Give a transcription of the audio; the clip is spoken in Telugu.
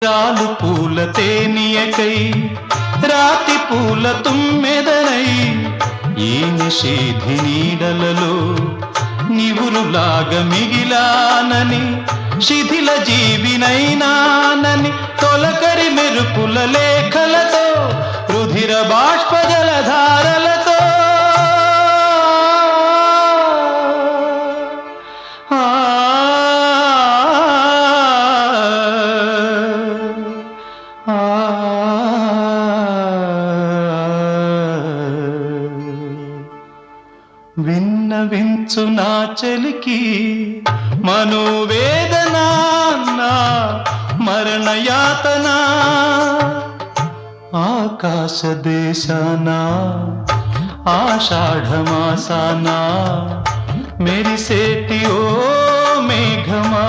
రాలు పూల తేనియకై రాతి పూల తుమ్మెదనై ఈ నిషేధి నీడలలో నివురులాగా మిగిలానని శిథిల జీవినైనానని తొలకరి మెరుపుల లేఖలతో రుధిర బాష్పజల ధారలతో విన్నవించు నా చలికి మనోవేదనా మరణయాతనా ఆకాశ దేశాన ఆషాఢమాసాన మెరిసేటి ఓ మేఘమా